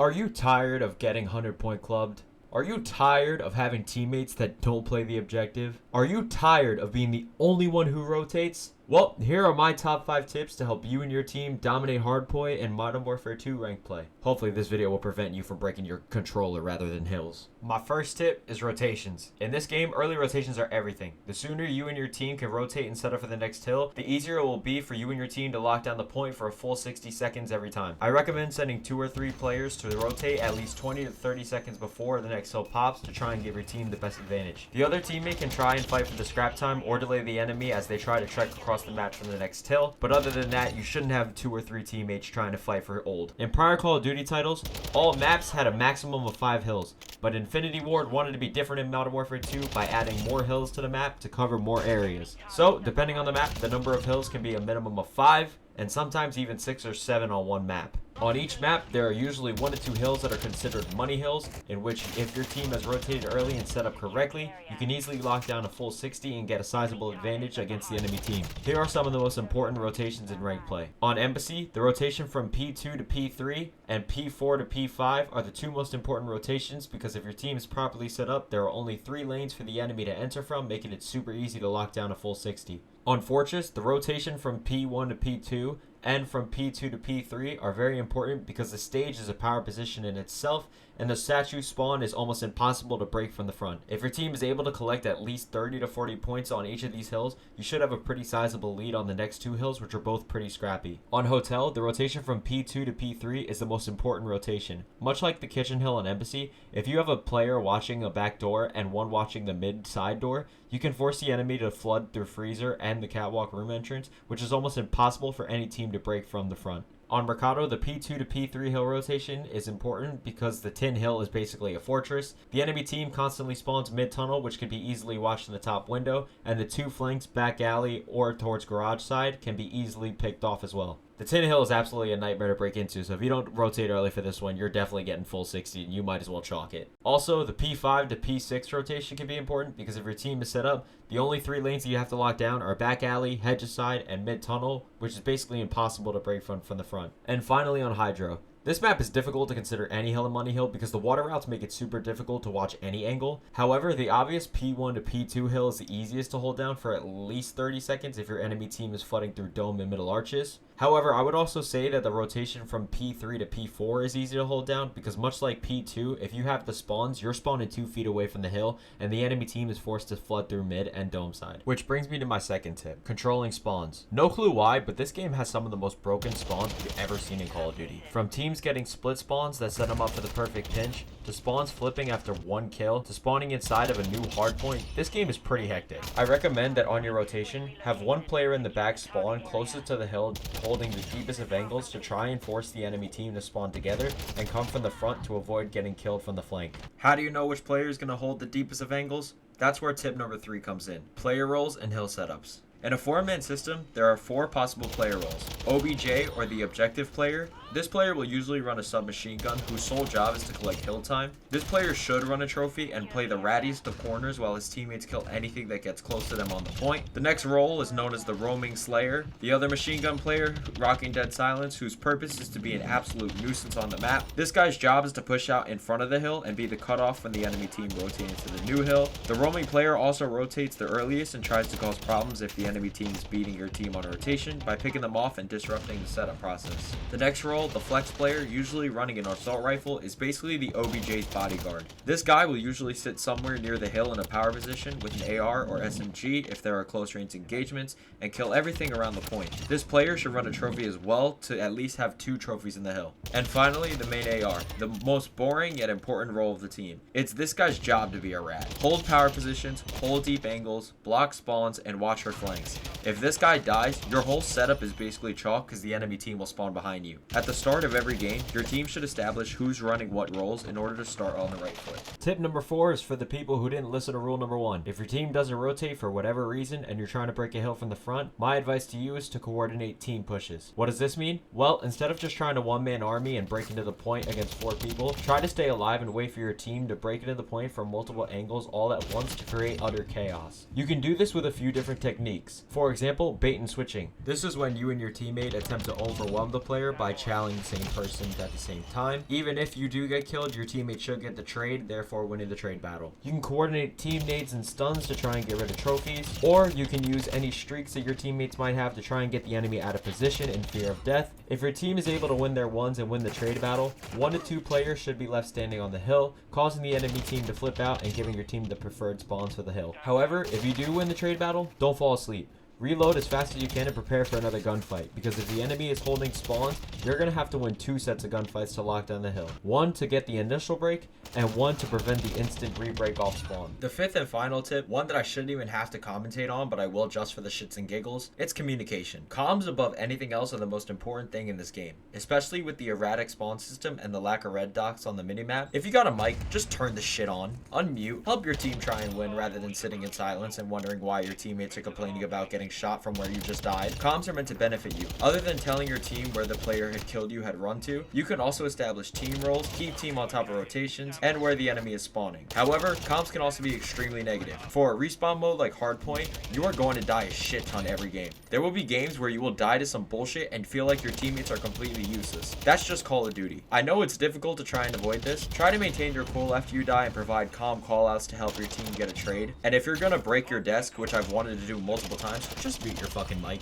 Are you tired of getting 100-point clubbed? Are you tired of having teammates that don't play the objective? Are you tired of being the only one who rotates? Well, here are my top 5 tips to help you and your team dominate Hardpoint and Modern Warfare 2 rank play. Hopefully this video will prevent you from breaking your controller rather than hills. My first tip is rotations. In this game, early rotations are everything. The sooner you and your team can rotate and set up for the next hill, the easier it will be for you and your team to lock down the point for a full 60 seconds every time. I recommend sending 2 or 3 players to rotate at least 20 to 30 seconds before the next hill pops to try and give your team the best advantage. The other teammate can try and fight for the scrap time or delay the enemy as they try to trek across the map from the next hill, but other than that, you shouldn't have 2 or 3 teammates trying to fight for old. In prior Call of Duty titles, all maps had a maximum of 5 hills, but Infinity Ward wanted to be different in Modern Warfare 2 by adding more hills to the map to cover more areas. So, depending on the map, the number of hills can be a minimum of 5, and sometimes even 6 or 7 on one map. On each map, there are usually 1 to 2 hills that are considered money hills, in which if your team has rotated early and set up correctly, you can easily lock down a full 60 and get a sizable advantage against the enemy team. Here are some of the most important rotations in ranked play. On Embassy, the rotation from P2 to P3 and P4 to P5 are the 2 most important rotations because if your team is properly set up, there are only 3 lanes for the enemy to enter from, making it super easy to lock down a full 60. On Fortress, the rotation from P1 to P2 and from P2 to P3 are very important because the stage is a power position in itself and the statue spawn is almost impossible to break from the front. If your team is able to collect at least 30 to 40 points on each of these hills, you should have a pretty sizable lead on the next 2 hills, which are both pretty scrappy. On Hotel, the rotation from P2 to P3 is the most important rotation. Much like the Kitchen Hill and Embassy, if you have a player watching a back door and one watching the mid side door, you can force the enemy to flood through Freezer and the catwalk room entrance, which is almost impossible for any team to break from the front. On Mercado, the P2 to P3 hill rotation is important because the Tin Hill is basically a fortress. The enemy team constantly spawns mid-tunnel, which can be easily watched in the top window, and the 2 flanks, back alley, or towards garage side can be easily picked off as well. The Tin Hill is absolutely a nightmare to break into, so if you don't rotate early for this one, you're definitely getting full 60 and you might as well chalk it. Also, the P5 to P6 rotation can be important because if your team is set up, the only 3 lanes that you have to lock down are back alley, hedges side, and mid tunnel, which is basically impossible to break from the front. And finally on Hydro. This map is difficult to consider any hill and money hill because the water routes make it super difficult to watch any angle. However, the obvious P1 to P2 hill is the easiest to hold down for at least 30 seconds if your enemy team is flooding through dome and middle arches. However, I would also say that the rotation from P3 to P4 is easy to hold down because much like P2, if you have the spawns, you're spawning 2 feet away from the hill and the enemy team is forced to flood through mid and dome side. Which brings me to my second tip, controlling spawns. No clue why, but this game has some of the most broken spawns you've ever seen in Call of Duty. From teams getting split spawns that set them up for the perfect pinch, to spawns flipping after 1 kill, to spawning inside of a new hardpoint, this game is pretty hectic. I recommend that on your rotation, have 1 player in the back spawn closest to the hill holding the deepest of angles to try and force the enemy team to spawn together and come from the front to avoid getting killed from the flank. How do you know which player is going to hold the deepest of angles? That's where tip number 3 comes in, player roles and hill setups. In a 4-man system, there are 4 possible player roles. OBJ, or the objective player. This player will usually run a submachine gun whose sole job is to collect kill time. This player should run a trophy and play the rattiest of corners while his teammates kill anything that gets close to them on the point. The next role is known as the roaming slayer. The other machine gun player, rocking dead silence, whose purpose is to be an absolute nuisance on the map. This guy's job is to push out in front of the hill and be the cutoff when the enemy team rotates to the new hill. The roaming player also rotates the earliest and tries to cause problems if the enemy team is beating your team on rotation by picking them off and disrupting the setup process. The next role, the flex player, usually running an assault rifle, is basically the OBJ's bodyguard. This guy will usually sit somewhere near the hill in a power position with an AR or SMG if there are close range engagements and kill everything around the point. This player should run a trophy as well to at least have 2 trophies in the hill. And finally, the main AR, the most boring yet important role of the team. It's this guy's job to be a rat. Hold power positions, hold deep angles, block spawns, and watch for flanks. If this guy dies, your whole setup is basically chalk because the enemy team will spawn behind you. At the start of every game, your team should establish who's running what roles in order to start on the right foot. Tip number 4 is for the people who didn't listen to rule number 1. If your team doesn't rotate for whatever reason and you're trying to break a hill from the front, my advice to you is to coordinate team pushes. What does this mean? Well, instead of just trying to one-man army and break into the point against 4 people, try to stay alive and wait for your team to break into the point from multiple angles all at once to create utter chaos. You can do this with a few different techniques. tactics. For example, bait and switching. This is when you and your teammate attempt to overwhelm the player by challenging the same person at the same time. Even if you do get killed, your teammate should get the trade, therefore winning the trade battle. You can coordinate team nades and stuns to try and get rid of trophies, or you can use any streaks that your teammates might have to try and get the enemy out of position in fear of death. If your team is able to win their ones and win the trade battle, 1 to 2 players should be left standing on the hill, causing the enemy team to flip out and giving your team the preferred spawns for the hill. However, if you do win the trade battle, don't fall asleep. Reload as fast as you can and prepare for another gunfight, because if the enemy is holding spawns, you're going to have to win 2 sets of gunfights to lock down the hill. 1 to get the initial break, and 1 to prevent the instant re-break off spawn. The 5th and final tip, one that I shouldn't even have to commentate on, but I will just for the shits and giggles, it's communication. Comms above anything else are the most important thing in this game, especially with the erratic spawn system and the lack of red dots on the minimap. If you got a mic, just turn the shit on, unmute, help your team try and win rather than sitting in silence and wondering why your teammates are complaining about getting shot from where you just died. Comms are meant to benefit you. Other than telling your team where the player had killed you had run to, you can also establish team roles, keep team on top of rotations, and where the enemy is spawning. However, comms can also be extremely negative. For a respawn mode like Hardpoint, you are going to die a shit ton every game. There will be games where you will die to some bullshit and feel like your teammates are completely useless. That's just Call of Duty. I know it's difficult to try and avoid this. Try to maintain your cool after you die and provide calm callouts to help your team get a trade. And if you're gonna break your desk, which I've wanted to do multiple times, just mute your fucking mic.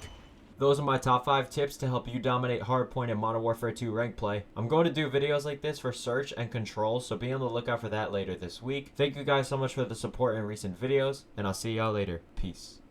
Those are my top 5 tips to help you dominate Hardpoint in Modern Warfare 2 rank play. I'm going to do videos like this for search and control, so be on the lookout for that later this week. Thank you guys so much for the support in recent videos, and I'll see y'all later. Peace.